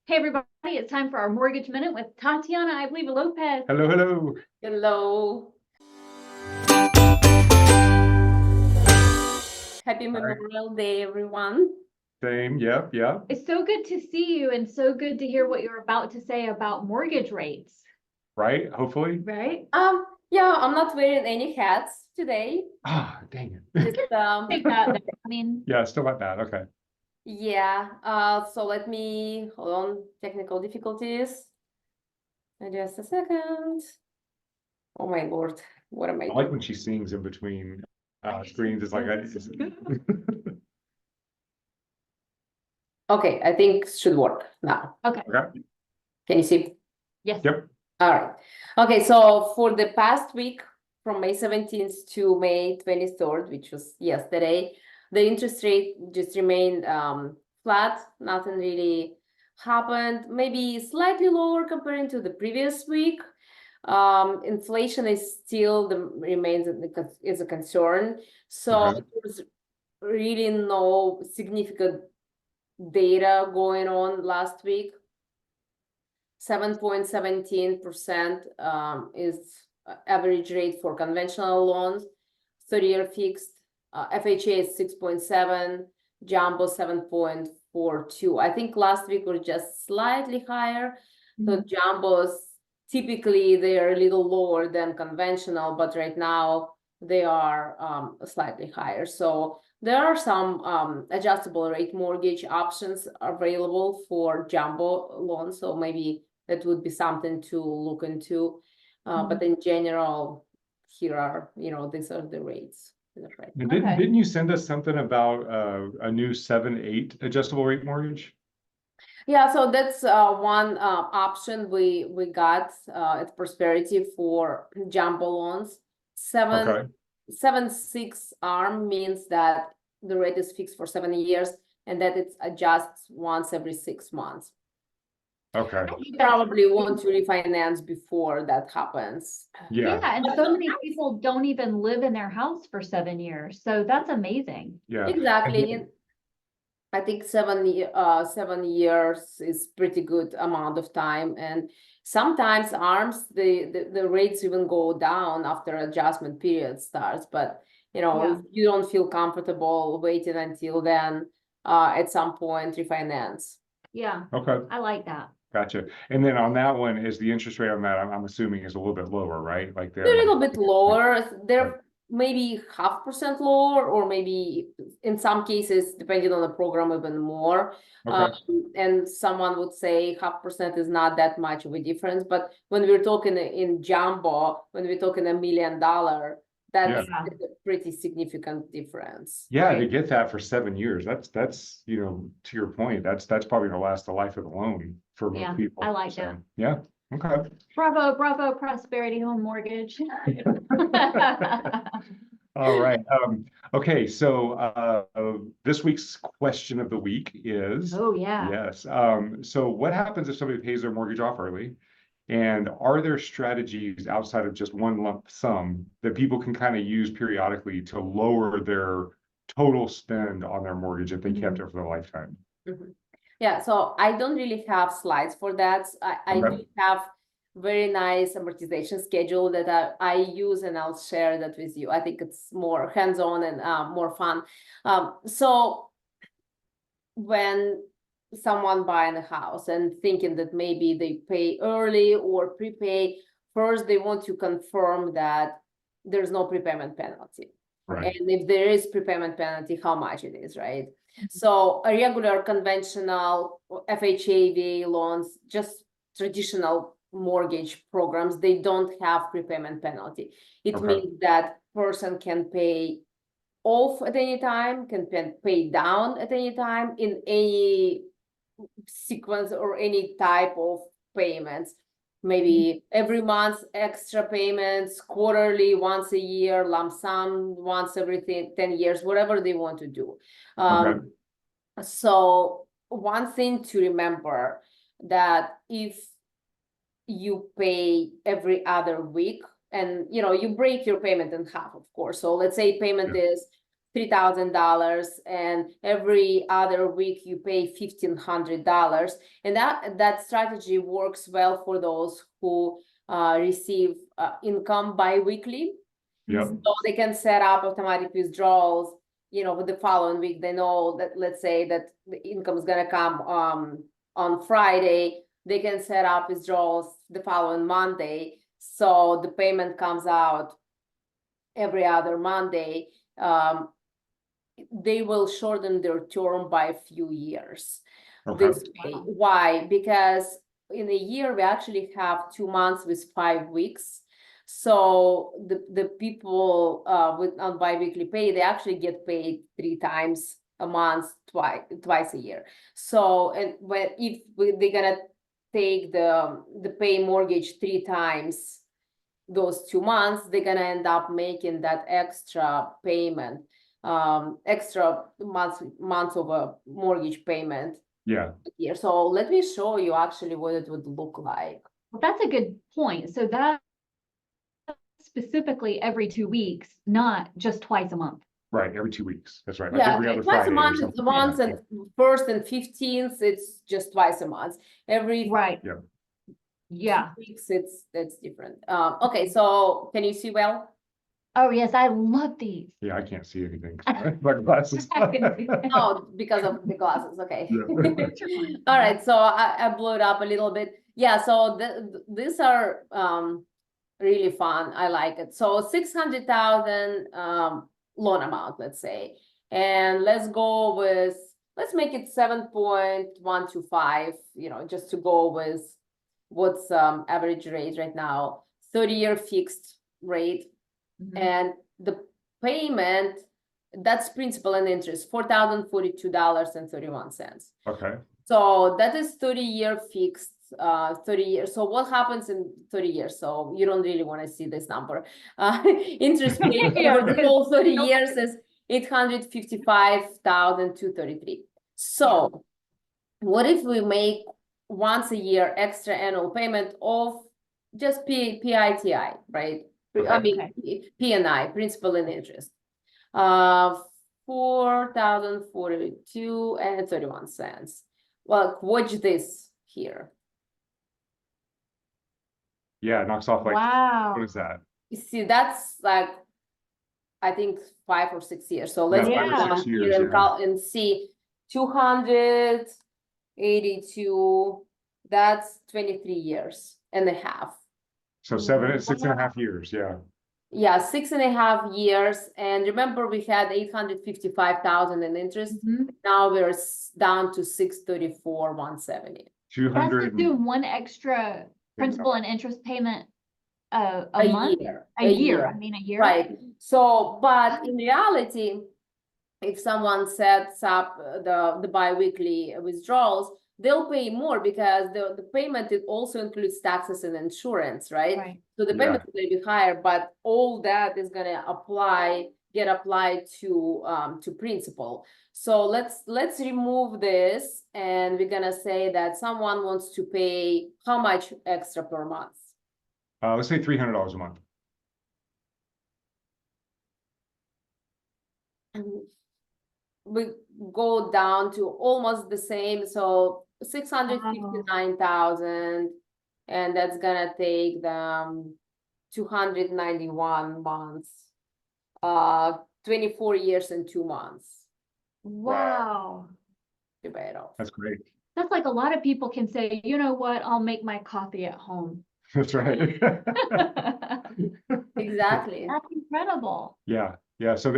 Hey everybody, it's time for our Mortgage Minute with Tatiana Ivleva-Lopez. Hello, hello. Hello. Happy Memorial Day, everyone. Same, yep. It's so good to see you and so good to hear what you're about to say about mortgage rates. Right, hopefully. Right? Yeah, I'm not wearing any hats today. Ah, dang it. Just, Take that. I mean, Yeah, still not bad, okay. yeah, so let me, hold on, technical difficulties. Just a second. Oh my Lord, what am I I doing? like when she sings in between screens. It's like, Okay, I think it should work now. okay. okay. Can you see? Yes. Yep. All right. Okay, so for the past week, from May 17th to May 23rd, which was yesterday, the interest rate just remained flat. Nothing really happened. Maybe slightly lower comparing to the previous week. Inflation is still remains is a concern. So Okay. there's really no significant data going on last week. 7.17% is average rate for conventional loans, 30-year fixed. FHA is 6.7, jumbo 7.42. I think last week were just slightly higher. So jumbos, typically they are a little lower than conventional, but right now they are slightly higher. So there are some adjustable rate mortgage options available for jumbo loans. So maybe that would be something to look into. But in general, here are, these are the rates. Right. Didn't you send us something about a new 7/8 adjustable rate mortgage? Yeah, so that's one option we got at Prosperity for jumbo loans. 7.6 ARM means that the rate is fixed for 7 years and that it adjusts once every 6 months. Okay. You probably want to refinance before that happens. Yeah, and so many people don't even live in their house for 7 years. So that's amazing. Yeah. Exactly. I think 7 years is pretty good amount of time, and sometimes ARMs the rates even go down after adjustment period starts. But if you don't feel comfortable waiting until then, at some point refinance. Yeah. Okay. I like that. Gotcha. And then on that one, is the interest rate on that, I'm assuming, is a little bit lower, right? Like They're a little bit lower. They're maybe 0.5% lower, or maybe in some cases, depending on the program, even more. Okay. And someone would say 0.5% is not that much of a difference. But when we're talking in jumbo, when we're talking $1 million, that's a pretty significant difference. Yeah, to get that for 7 years, that's to your point, that's probably gonna last the life of the loan for most people. I like that. Yeah. Okay. Bravo, Prosperity Home Mortgage. All right. Okay, so this week's question of the week is, yes. So what happens if somebody pays their mortgage off early? And are there strategies outside of just one lump sum that people can kind of use periodically to lower their total spend on their mortgage if they kept it for their lifetime? Yeah, so I don't really have slides for that. I do have very nice amortization schedule that I use, and I'll share that with you. I think it's more hands-on and more fun. So when someone buying a house and thinking that maybe they pay early or prepay, first they want to confirm that there's no prepayment penalty. Right. And if there is prepayment penalty, how much it is, right? So a regular conventional FHA, VA loans, just traditional mortgage programs, they don't have prepayment penalty. It means that person can pay off at any time, can pay down at any time in any sequence or any type of payments. Maybe every month, extra payments, quarterly, once a year, lump sum, once every 10 years, whatever they want to do. So one thing to remember, that if you pay every other week, and you break your payment in half, of course. So let's say payment is $3,000, and every other week you pay $1,500. And that strategy works well for those who receive income bi-weekly. Yep. So they can set up automatic withdrawals, with the following week. They know that, let's say that the income is going to come on Friday. They can set up withdrawals the following Monday. So the payment comes out every other Monday. They will shorten their term by a few years. Okay. This way. Why? Because in a year, we actually have 2 months with 5 weeks. So the people on bi-weekly pay, they actually get paid 3 times a month, twice a year. So, and if they're gonna take the pay mortgage 3 times those 2 months, they're gonna end up making that extra payment, extra months of a mortgage payment. Yeah. Here. So let me show you actually what it would look like. Well, that's a good point. So that specifically every 2 weeks, not just twice a month. Right, every 2 weeks. That's right. Like Yeah, every other twice Friday a or month is something. once, Yeah, and first and 15th, it's just twice a month. Every Right. Yeah. Yeah. 2 weeks, that's different. Okay, so can you see well? Oh, yes, I love these. Yeah, I can't see anything. My glasses. Oh, because of the glasses. Okay. Yeah. All right, so I blew it up a little bit. Yeah, so these are really fun. I like it. So 600,000 loan amount, let's say, and let's make it 7.125. Just to go with what's average rate right now. 30-year fixed rate, and the payment, that's principal and interest, $4,042.31. Okay. So that is 30-year fixed, 30 years. So what happens in 30 years? So you don't really want to see this number. Interest paid over the whole 30 years is $855,233. So what if we make once a year extra annual payment of just PITI, right? Okay. I mean, P&I, principal and interest. $4,042.31. Well, watch this here. Yeah, it knocks off like, Wow. what is that? You see, that's like, I think 5 or 6 years. So let's Yeah, put 5 or down 6 here years, and, and see 282, that's 23 years and a half. So 6.5 years, yeah. Yeah, 6.5 years. And remember, we had 855,000 in interest. Now we're down to 634,170. 200. That's to do one extra principal and interest payment a month? Year. A year. I mean, a year. Right. So, but in reality, if someone sets up the bi-weekly withdrawals, they'll pay more because the payment, it also includes taxes and insurance, right? So the payment is going to be higher, but all that is going to get applied to principal. So let's remove this, and we're going to say that someone wants to pay how much extra per month? Let's say $300 a month. We go down to almost the same, so 659,000, and that's gonna take them 291 months, 24 years and 2 months. Wow. That's great. That's like a lot of people can say, you know what, I'll make my coffee at home. That's right. Exactly. That's incredible. Yeah. So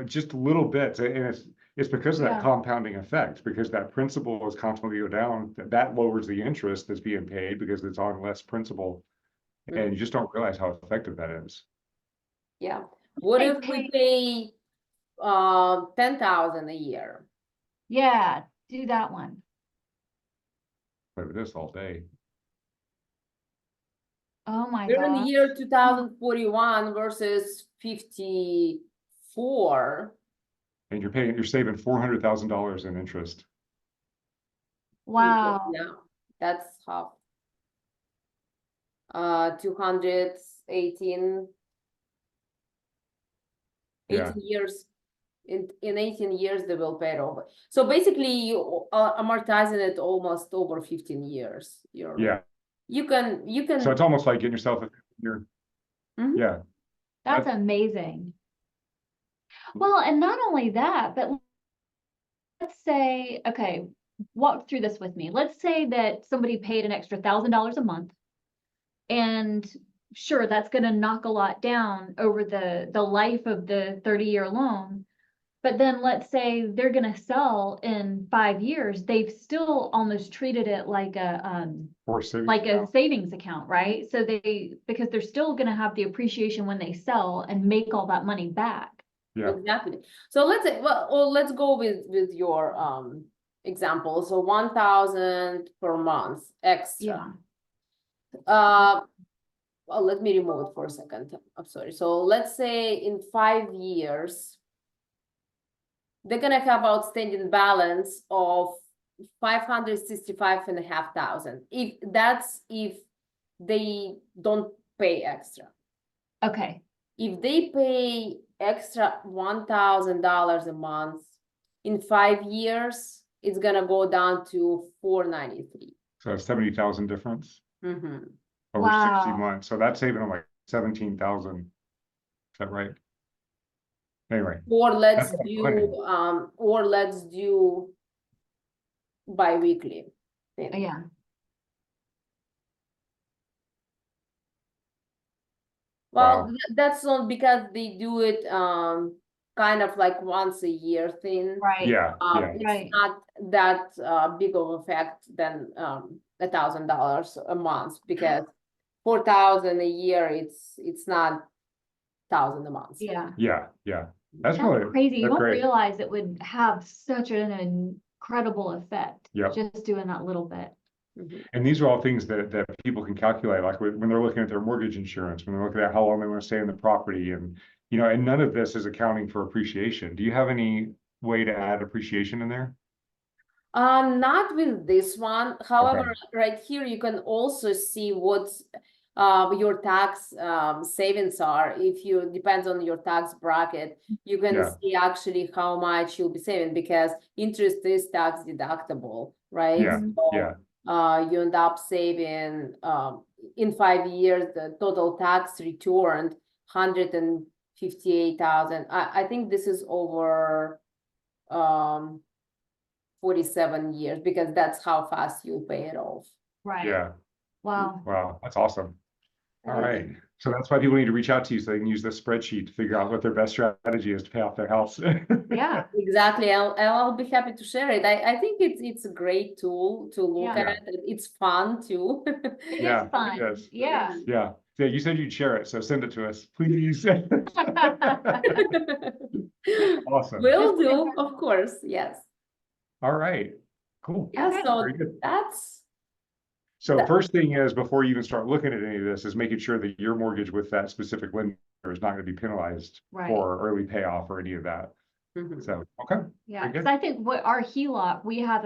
just little bits, and it's because of that compounding effect, because that principal is constantly go down, that lowers the interest that's being paid because it's on less principal, and you just don't realize how effective that is. Yeah. What if we pay 10,000 a year? Yeah, do that one. Play with this all day. Oh my We're in the God. year 2041 versus 54. And you're saving $400,000 in interest. Wow. Yeah, that's half. 218 Yeah. years. in 18 years, they will pay it over. So basically, you are amortizing it almost over 15 years. Yeah. You can. So it's almost like getting yourself a year. Mhm. Yeah. That's amazing. Well, and not only that, but let's say, okay, walk through this with me. Let's say that somebody paid an extra $1,000 a month. And sure, that's going to knock a lot down over the life of the 30-year loan. But then let's say they're going to sell in 5 years, they've still almost treated it like a savings account, right? So because they're still going to have the appreciation when they sell and make all that money back. Yeah. Exactly. So let's say, let's go with your example. So 1,000 per month extra. Yeah. Well, let me remove it for a second. I'm sorry. So let's say in 5 years, they're gonna have outstanding balance of 565,500. If they don't pay extra. Okay. If they pay extra $1,000 a month in 5 years, it's gonna go down to $493. So that's 70,000 difference Mm-hmm. over 60 months. So that's saving them like 17,000. Is that right? Anyway. Or let's do bi-weekly. Yeah. Well, Wow. that's not because they do it kind of like once a year thing. Right. Yeah. It's not that big of effect than $1,000 a month, because 4,000 a year, it's not 1,000 a month. Yeah. Yeah. That's crazy. You don't great. realize it would have such an incredible effect. Yep. Just doing that little bit. Mhm. And these are all things that people can calculate, like when they're looking at their mortgage insurance, when they're looking at how long they want to stay in the property, and and none of this is accounting for appreciation. Do you have any way to add appreciation in there? Not with this one. However, right here you can also see what your tax savings are. If you depends on your tax bracket, you can see actually how much you'll be saving, because interest is tax deductible, right? Yeah. So, you end up saving in 5 years the total tax returned 158,000. I think this is over 47 years, because that's how fast you pay it off. Right. Yeah. Wow. Wow. That's awesome. All right. So that's why people need to reach out to you so they can use this spreadsheet to figure out what their best strategy is to pay off their house. Yeah. Exactly. I'll be happy to share it. I think it's a great tool to look at. It's fun too. It is fun. Yes. Yeah. Yeah. Yeah. You said you'd share it, so send it to us, please. Awesome. Will do, of course. Yes. All right. Cool. Yeah. Okay. So Very good. So first thing is, before you even start looking at any of this, is making sure that your mortgage with that specific lender is not going to be penalized for early payoff or any of that. Mhm. So, okay. Yeah, because I think what our HELOC, we have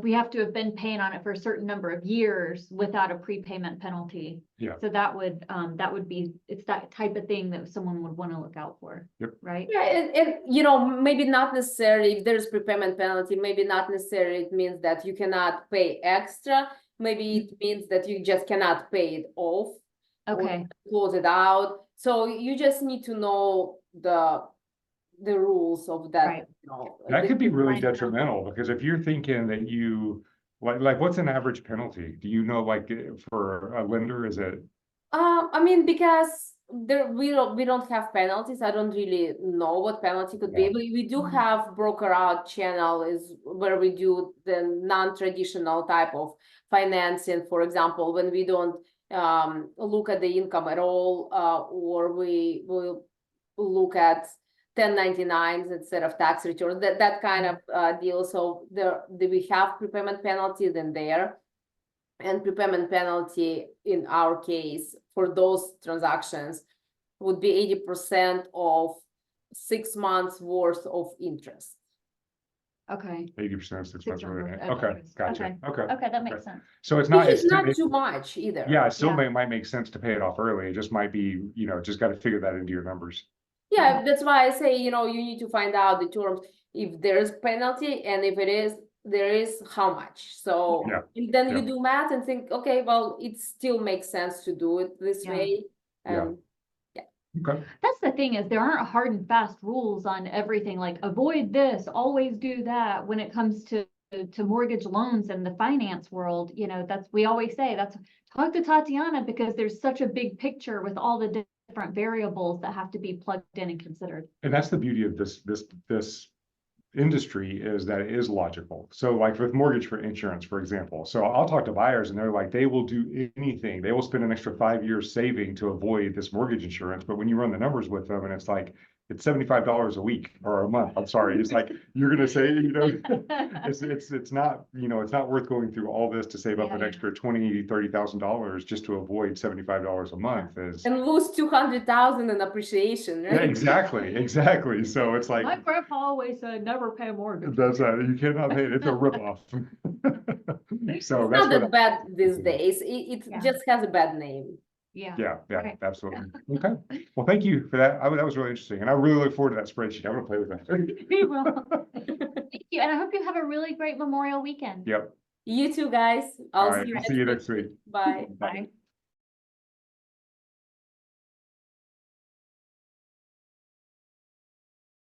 we have to have been paying on it for a certain number of years without a prepayment penalty. Yeah. So that would be, it's that type of thing that someone would want to look out for. Yep. Right. Yeah, and maybe not necessarily if there's prepayment penalty, maybe not necessarily it means that you cannot pay extra. Maybe it means that you just cannot pay it off. Okay. Close it out. So you just need to know the rules of that. Right. That could be really detrimental, because if you're thinking that you like what's an average penalty? Do you know, like, for a lender, is it? I mean, because we don't have penalties. I don't really know what penalty could be. We do have broker out channel is where we do the non-traditional type of financing. For example, when we don't look at the income at all, or we will look at 1099s instead of tax returns, that kind of deal. So we have prepayment penalties in there. And prepayment penalty in our case for those transactions would be 80% of 6 months worth of interest. Okay. 80% of 6 months. Okay. Okay, gotcha. Okay, that makes sense. So it's not, Which is not too much either. Yeah, it still might make sense to pay it off early. It just might be, just got to figure that into your numbers. Yeah, that's why I say, you need to find out the terms, if there's penalty, and if there is how much. So, Yeah. and then Yeah. you do math and think, okay, well, it still makes sense to do it this Yeah. way. Yeah. And Okay. That's the thing, is there aren't hard and fast rules on everything, like avoid this, always do that when it comes to mortgage loans and the finance world. We always say talk to Tatiana, because there's such a big picture with all the different variables that have to be plugged in and considered. And that's the beauty of this industry, is that it is logical. So like with mortgage for insurance, for example, so I'll talk to buyers and they're like, they will do anything. They will spend an extra 5 years saving to avoid this mortgage insurance. But when you run the numbers with them, and it's like, it's $75 a week or a month. I'm sorry. It's like, you're going to say, it's not, it's not worth going through all this to save up an extra $20,000, $30,000 just to avoid $75 a month and lose 200,000 in appreciation, right? Yeah, exactly. So it's like, My grandpa always said, never pay a mortgage. that's you cannot pay it. It's a ripoff. So It's that's not that bad these days. It just has a bad name. Yeah, Right. absolutely. Okay. Well, thank you for that. That was really interesting. And I really look forward to that spreadsheet. I'm gonna play with that. We will. Thank you. And I hope you have a really great Memorial weekend. Yep. You too, guys. All I'll right. see you See you next week. Bye. Bye.